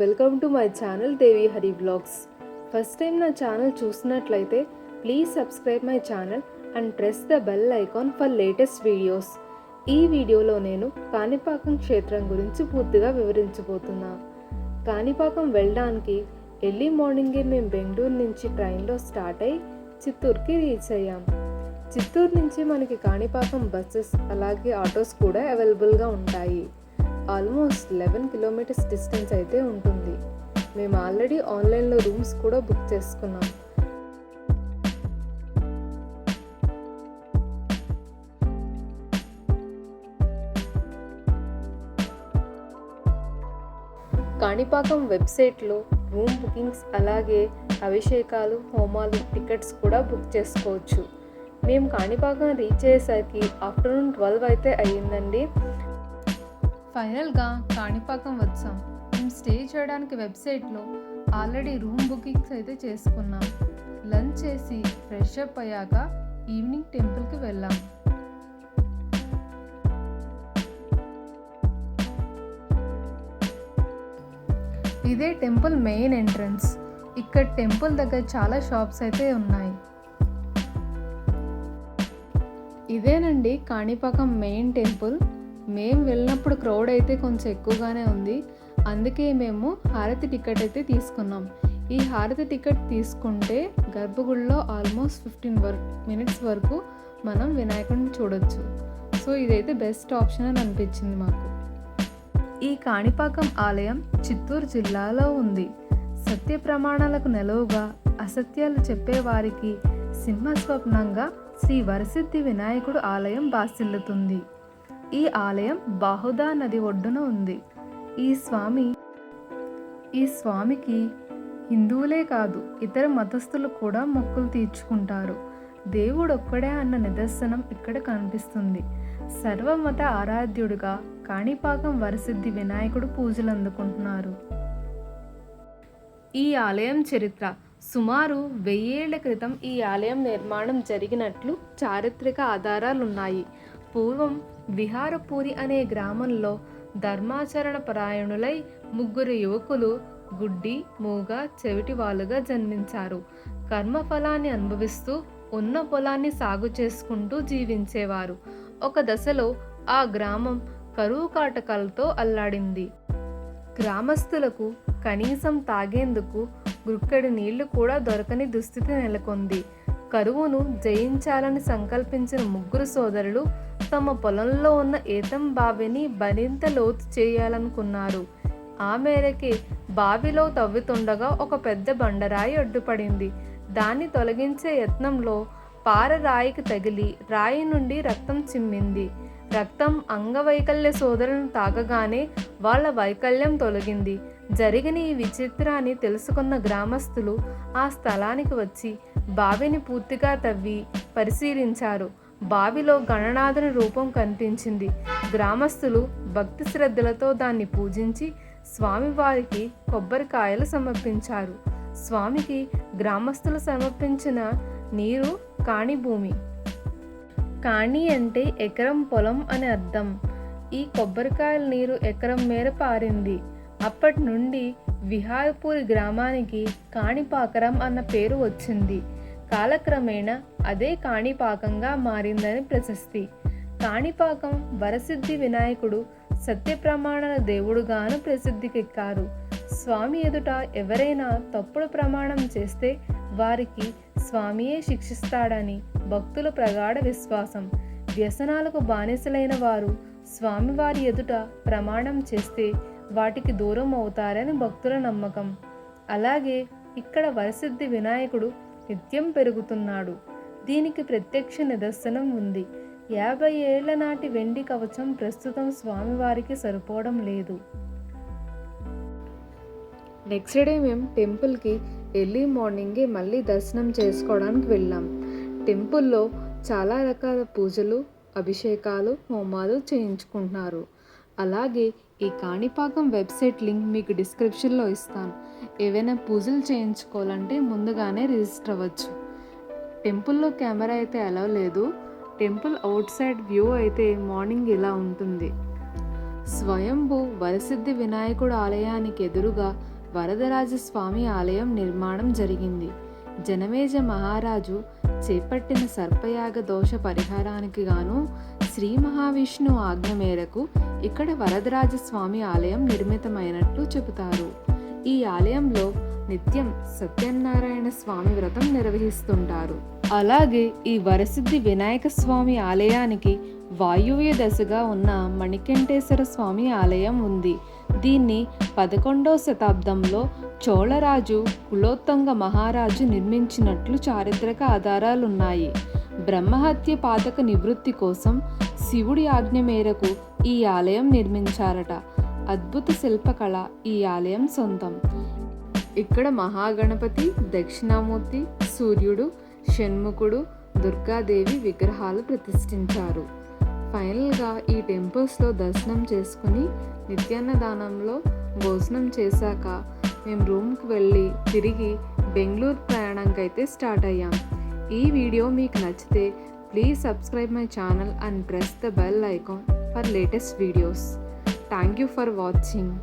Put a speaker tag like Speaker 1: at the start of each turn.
Speaker 1: Welcome to my channel Devi Hari blogs. First time నా channel చూసినట్లయితే please subscribe my channel and press the bell icon for latest videos. ఈ వీడియోలో నేను కాణిపాకం క్షేత్రం గురించి పూర్తిగా వివరించబోతున్నా. కాణిపాకం వెళ్ళడానికి ఎర్లీ మార్నింగే మేము బెంగళూరు నుంచి ట్రైన్లో స్టార్ట్ అయ్యి చిత్తూరుకి రీచ్ అయ్యాం. చిత్తూరు నుంచి మనకి కాణిపాకం బస్సెస్ అలాగే ఆటోస్ కూడా అవైలబుల్గా ఉంటాయి. ఆల్మోస్ట్ 11 కిలోమీటర్స్ డిస్టెన్స్ అయితే ఉంటుంది. మేము ఆల్రెడీ ఆన్లైన్లో రూమ్స్ కూడా బుక్ చేసుకున్నాం. కాణిపాకం వెబ్సైట్లో రూమ్ బుకింగ్స్ అలాగే అభిషేకాలు, హోమాలు, టికెట్స్ కూడా బుక్ చేసుకోవచ్చు. మేము కాణిపాకం రీచ్ అయ్యేసరికి ఆఫ్టర్నూన్ 12 అయితే అయ్యిందండి. ఫైనల్గా కాణిపాకం వచ్చాం. మేము స్టే చేయడానికి వెబ్సైట్లో ఆల్రెడీ రూమ్ బుకింగ్స్ అయితే చేసుకున్నాం. లంచ్ చేసి ఫ్రెష్ అప్ అయ్యాక ఈవినింగ్ టెంపుల్కి వెళ్ళాం. ఇదే టెంపుల్ మెయిన్ ఎంట్రన్స్. ఇక్కడ టెంపుల్ దగ్గర చాలా షాప్స్ అయితే ఉన్నాయి. ఇదేనండి కాణిపాకం మెయిన్ టెంపుల్. మేము వెళ్ళినప్పుడు క్రౌడ్ అయితే కొంచెం ఎక్కువగానే ఉంది. అందుకే మేము హారతి టికెట్ అయితే తీసుకున్నాం. ఈ హారతి టికెట్ తీసుకుంటే గర్భగుడిలో ఆల్మోస్ట్ 15 మినిట్స్ వరకు మనం వినాయకుడిని చూడొచ్చు. సో ఇదైతే బెస్ట్ ఆప్షన్ అని అనిపించింది మాకు. ఈ కాణిపాకం ఆలయం చిత్తూరు జిల్లాలో ఉంది. సత్య ప్రమాణాలకు నెలవుగా అసత్యాలు చెప్పేవారికి సింహస్వప్నంగా శ్రీ వరసిద్ధి వినాయకుడు ఆలయం బాసిల్లుతుంది. ఈ ఆలయం బాహుదా నది ఒడ్డున ఉంది. ఈ స్వామికి హిందువులే కాదు ఇతర మతస్థులు కూడా మొక్కులు తీర్చుకుంటారు. దేవుడు ఒక్కడే అన్న నిదర్శనం ఇక్కడ కనిపిస్తుంది. సర్వమత ఆరాధ్యుడిగా కాణిపాకం వరసిద్ధి వినాయకుడు పూజలు అందుకుంటున్నారు. ఈ ఆలయం చరిత్ర సుమారు 1000 ఏళ్ల క్రితం ఈ ఆలయం నిర్మాణం జరిగినట్లు చారిత్రక ఆధారాలున్నాయి. పూర్వం విహారపూరి అనే గ్రామంలో ధర్మాచరణ పరాయణులై 3 యువకులు గుడ్డి, మూగ, చెవిటి వాళ్ళుగా జన్మించారు. కర్మఫలాన్ని అనుభవిస్తూ ఉన్న పొలాన్ని సాగు చేసుకుంటూ జీవించేవారు. ఒక దశలో ఆ గ్రామం కరువు కాటకాలతో అల్లాడింది. గ్రామస్తులకు కనీసం తాగేందుకు గుక్కడి నీళ్లు కూడా దొరకని దుస్థితి నెలకొంది. కరువును జయించాలని సంకల్పించిన 3 సోదరులు తమ పొలంలో ఉన్న ఏతం బావిని మరింత లోతు చేయాలనుకున్నారు. ఆ మేరకే బావిలో తవ్వుతుండగా ఒక పెద్ద బండరాయి అడ్డుపడింది. దాన్ని తొలగించే యత్నంలో పారరాయికి తగిలి రాయి నుండి రక్తం చిమ్మింది. రక్తం అంగవైకల్య సోదరులను తాగగానే వాళ్ళ వైకల్యం తొలగింది. జరిగిన ఈ విచిత్రాన్ని తెలుసుకున్న గ్రామస్తులు ఆ స్థలానికి వచ్చి బావిని పూర్తిగా తవ్వి పరిశీలించారు. బావిలో గణనాథుని రూపం కనిపించింది. గ్రామస్తులు భక్తి శ్రద్ధలతో దాన్ని పూజించి స్వామివారికి కొబ్బరికాయలు సమర్పించారు. స్వామికి గ్రామస్తులు సమర్పించిన నీరు కాణి భూమి. కాణి అంటే ఎకరం పొలం అని అర్థం. ఈ కొబ్బరికాయల నీరు ఎకరం మేర పారింది. అప్పటి నుండి విహారపూరి గ్రామానికి కాణిపాకరం అన్న పేరు వచ్చింది. కాలక్రమేణా అదే కాణిపాకంగా మారిందని ప్రశస్తి. కాణిపాకం వరసిద్ధి వినాయకుడు సత్యప్రమాణాల దేవుడుగాను ప్రసిద్ధికెక్కారు. స్వామి ఎదుట ఎవరైనా తప్పుడు ప్రమాణం చేస్తే వారికి స్వామియే శిక్షిస్తాడని భక్తుల ప్రగాఢ విశ్వాసం. వ్యసనాలకు బానిసలైన వారు స్వామివారి ఎదుట ప్రమాణం చేస్తే వాటికి దూరం అవుతారని భక్తుల నమ్మకం. అలాగే ఇక్కడ వరసిద్ధి వినాయకుడు నిత్యం పెరుగుతున్నాడు. దీనికి ప్రత్యక్ష నిదర్శనం ఉంది. 50 ఏళ్ల నాటి వెండి కవచం ప్రస్తుతం స్వామివారికి సరిపోవడం లేదు. నెక్స్ట్ డే మేము టెంపుల్కి ఎర్లీ మార్నింగే మళ్ళీ దర్శనం చేసుకోవడానికి వెళ్ళాం. టెంపుల్లో చాలా రకాల పూజలు, అభిషేకాలు, హోమాలు చేయించుకుంటున్నారు. అలాగే ఈ కాణిపాకం వెబ్సైట్ లింక్ మీకు డిస్క్రిప్షన్లో ఇస్తాను. ఏవైనా పూజలు చేయించుకోవాలంటే ముందుగానే రిజిస్టర్ అవ్వచ్చు. టెంపుల్లో కెమెరా అయితే అలౌ లేదు. టెంపుల్ అవుట్ సైడ్ వ్యూ అయితే మార్నింగ్ ఇలా ఉంటుంది. స్వయంభూ వరసిద్ధి వినాయకుడు ఆలయానికి ఎదురుగా వరదరాజస్వామి ఆలయం నిర్మాణం జరిగింది. జనమేజ మహారాజు చేపట్టిన సర్పయాగ దోష పరిహారానికి గాను శ్రీ మహావిష్ణు ఆజ్ఞ మేరకు ఇక్కడ వరదరాజస్వామి ఆలయం నిర్మితమైనట్లు చెబుతారు. ఈ ఆలయంలో నిత్యం సత్యనారాయణ స్వామి వ్రతం నిర్వహిస్తుంటారు. అలాగే ఈ వరసిద్ధి వినాయక స్వామి ఆలయానికి వాయువ్య దశగా ఉన్న మణికంఠేశ్వర స్వామి ఆలయం ఉంది. దీన్ని 11వ శతాబ్దంలో చోళరాజు కులోత్తుంగ మహారాజు నిర్మించినట్లు చారిత్రక ఆధారాలున్నాయి. బ్రహ్మహత్య పాతక నివృత్తి కోసం శివుడి ఆజ్ఞ మేరకు ఈ ఆలయం నిర్మించారట. అద్భుత శిల్పకళ ఈ ఆలయం సొంతం. ఇక్కడ మహాగణపతి, దక్షిణామూర్తి, సూర్యుడు, షణ్ముఖుడు, దుర్గాదేవి విగ్రహాలు ప్రతిష్ఠించారు. ఫైనల్గా ఈ టెంపుల్స్లో దర్శనం చేసుకుని నిత్యాన్నదానంలో భోజనం చేశాక మేము రూమ్కి వెళ్ళి తిరిగి బెంగళూరు ప్రయాణంకి అయితే స్టార్ట్ అయ్యాం. ఈ వీడియో మీకు నచ్చితే please subscribe my channel and press the bell icon for latest videos. Thank you for watching.